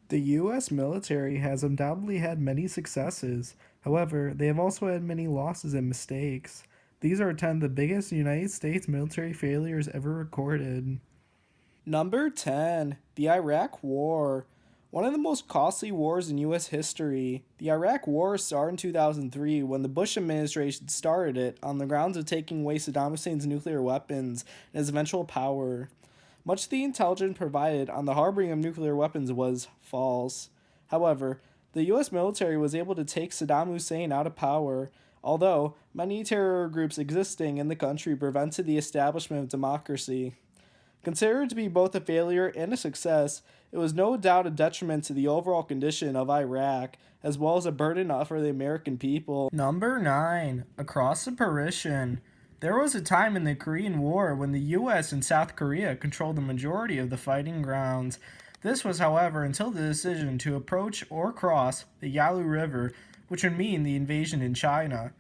The U.S. military has undoubtedly had many successes. However, they have also had many losses and mistakes. These are 10 of the biggest United States military failures ever recorded. Number 10, the Iraq War. One of the most costly wars in U.S. history. The Iraq War started in 2003 when the Bush administration started it on the grounds of taking away Saddam Hussein's nuclear weapons and his eventual power. Much of the intelligence provided on the harboring of nuclear weapons was false. However, the U.S. military was able to take Saddam Hussein out of power, although many terror groups existing in the country prevented the establishment of democracy. Considered to be both a failure and a success, it was no doubt a detriment to the overall condition of Iraq, as well as a burden for the American people. Number 9. Across the Parisian. There was a time in the Korean War when the US and South Korea controlled the majority of the fighting grounds. This was, however, until the decision to approach or cross the Yalu River, which would mean the invasion in China.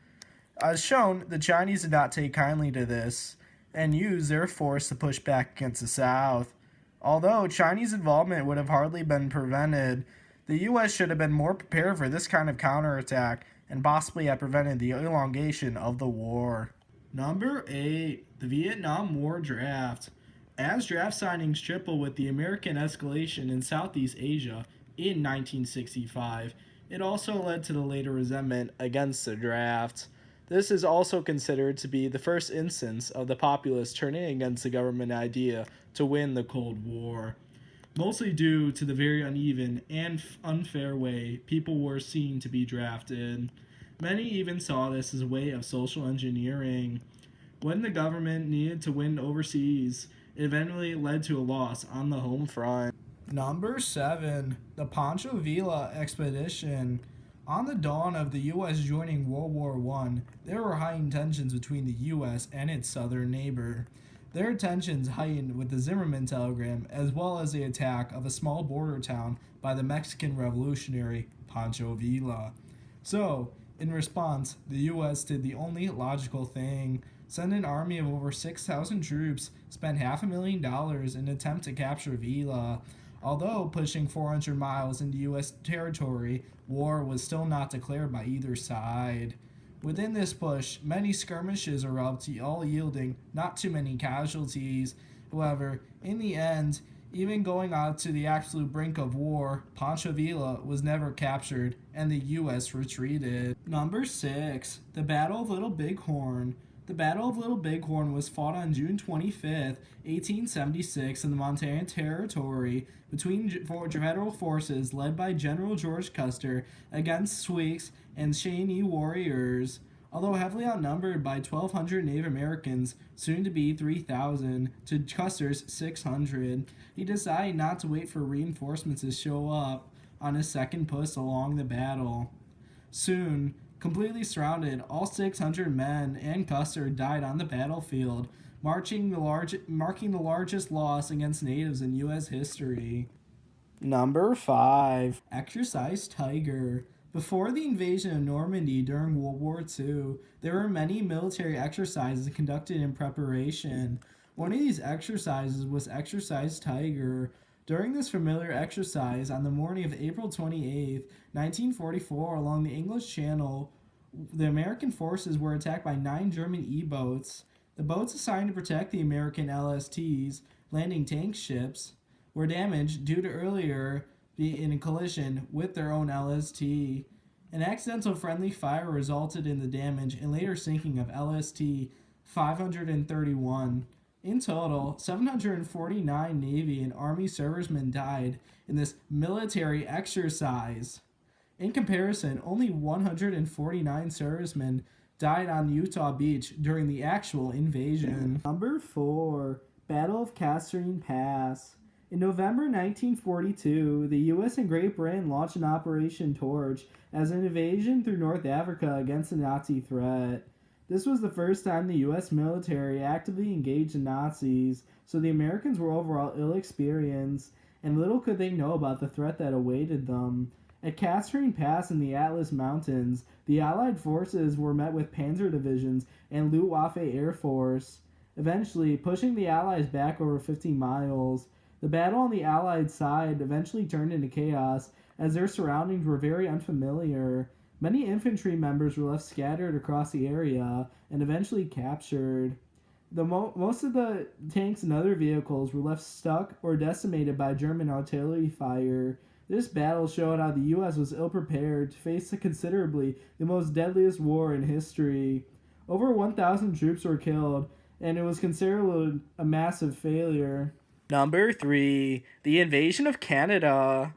As shown, the Chinese did not take kindly to this and used their force to push back against the South. Although Chinese involvement would have hardly been prevented, the U.S. should have been more prepared for this kind of counterattack and possibly have prevented the elongation of the war. Number 8. The Vietnam War Draft. As draft signings tripled with the American escalation in Southeast Asia in 1965, it also led to the later resentment against the draft. This is also considered to be the first instance of the populace turning against the government idea to win the Cold War, mostly due to the very uneven and unfair way people were seen to be drafted. Many even saw this as a way of social engineering. When the government needed to win overseas, it eventually led to a loss on the home front. Number 7. The Pancho Villa Expedition. On the dawn of the U.S. joining World War I, there were heightened tensions between the U.S. and its southern neighbor. Their tensions heightened with the Zimmerman telegram, as well as the attack of a small border town by the Mexican revolutionary Pancho Villa. So, in response, the U.S. did the only logical thing: send an army of over 6,000 troops, spend $500,000 in an attempt to capture Villa. Although pushing 400 miles into U.S. territory, war was still not declared by either side. Within this push, many skirmishes erupted, all yielding not too many casualties. However, in the end, even going out to the absolute brink of war, Pancho Villa was never captured and the U.S. retreated. Number 6. The Battle of Little Bighorn. The Battle of Little Bighorn was fought on June 25, 1876 in the Montana Territory between federal forces led by General George Custer against Sioux and Shawnee warriors. Although heavily outnumbered by 1,200 Native Americans, soon to be 3,000, to Custer's 600, he decided not to wait for reinforcements to show up on his second push along the battle. Soon, completely surrounded, all 600 men and Custer died on the battlefield, marking the largest loss against natives in U.S. history. Number 5. Exercise Tiger. Before the invasion of Normandy during World War II, there were many military exercises conducted in preparation. One of these exercises was Exercise Tiger. During this familiar exercise, on the morning of April 28, 1944, along the English Channel, the American forces were attacked by 9 German E-boats. The boats assigned to protect the American LSTs, landing tank ships, were damaged due to earlier being in a collision with their own LST. An accidental friendly fire resulted in the damage and later sinking of LST 531. In total, 749 Navy and Army servicemen died in this military exercise. In comparison, only 149 servicemen died on Utah Beach during the actual invasion. Number 4. Battle of Kasserine Pass. In November 1942, the U.S. and Great Britain launched an Operation Torch as an invasion through North Africa against the Nazi threat. This was the first time the U.S. military actively engaged the Nazis, so the Americans were overall ill-experienced, and little could they know about the threat that awaited them. At Kasserine Pass in the Atlas Mountains, the Allied forces were met with panzer divisions and Luftwaffe Air Force, eventually pushing the Allies back over 50 miles. The battle on the Allied side eventually turned into chaos as their surroundings were very unfamiliar. Many infantry members were left scattered across the area and eventually captured. Most of the tanks and other vehicles were left stuck or decimated by German artillery fire. This battle showed how the U.S. was ill prepared to face considerably the most deadliest war in history. Over 1,000 troops were killed, and it was considered a massive failure. Number 3, the invasion of Canada.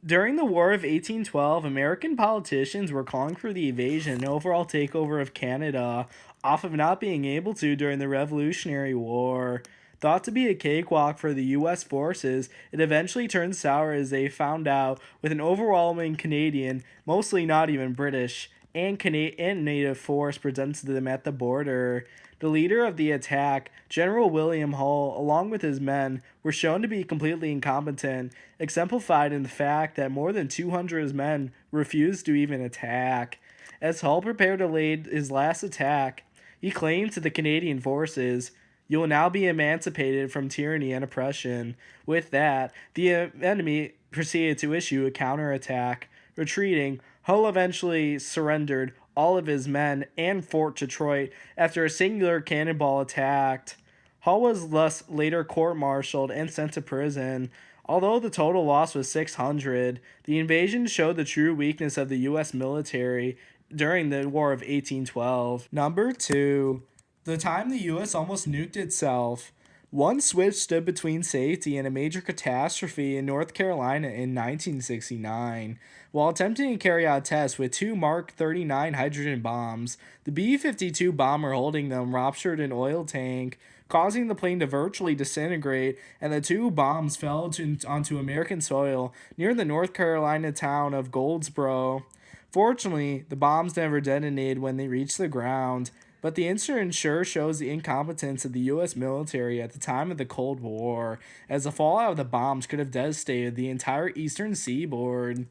During the War of 1812, American politicians were calling for the invasion and overall takeover of Canada, off of not being able to during the Revolutionary War. Thought to be a cakewalk for the U.S. forces, it eventually turned sour as they found out with an overwhelming Canadian, mostly not even British, and native force presented to them at the border. The leader of the attack, General William Hull, along with his men, were shown to be completely incompetent, exemplified in the fact that more than 200 of his men refused to even attack. As Hull prepared to lead his last attack, he claimed to the Canadian forces, "You will now be emancipated from tyranny and oppression." With that, the enemy proceeded to issue a counterattack. Retreating, Hull eventually surrendered all of his men and Fort Detroit after a singular cannonball attacked. Hull was thus later court-martialed and sent to prison. Although the total loss was 600, the invasion showed the true weakness of the U.S. military during the War of 1812. Number 2. The time the U.S. almost nuked itself. One switch stood between safety and a major catastrophe in North Carolina in 1969. While attempting to carry out tests with two Mark 39 hydrogen bombs, the B 52 bomber holding them ruptured an oil tank, causing the plane to virtually disintegrate, and the two bombs fell onto American soil near the North Carolina town of Goldsboro. Fortunately, the bombs never detonated when they reached the ground, but the incident sure shows the incompetence of the U.S. military at the time of the Cold War, as the fallout of the bombs could have devastated the entire eastern seaboard.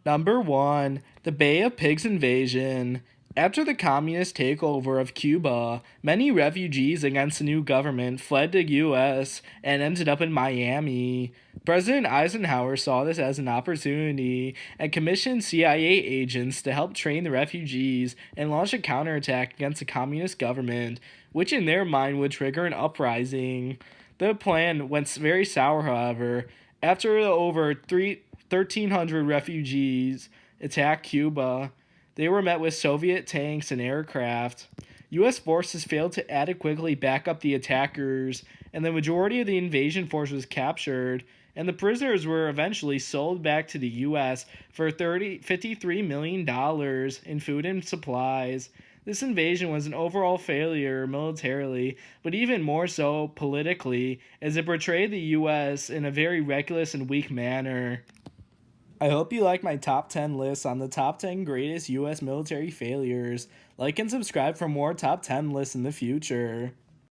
Number 1. The Bay of Pigs invasion. After the communist takeover of Cuba, many refugees against the new government fled to U.S. and ended up in Miami. President Eisenhower saw this as an opportunity and commissioned CIA agents to help train the refugees and launch a counterattack against the communist government, which in their mind would trigger an uprising. The plan went very sour, however. After over 1,300 refugees attacked Cuba, they were met with Soviet tanks and aircraft. U.S. forces failed to adequately back up the attackers, and the majority of the invasion force was captured, and the prisoners were eventually sold back to the U.S. for $53 million in food and supplies. This invasion was an overall failure militarily, but even more so politically, as it portrayed the U.S. in a very reckless and weak manner. I hope you like my top 10 lists on the top 10 greatest U.S. military failures. Like and subscribe for more top 10 lists in the future.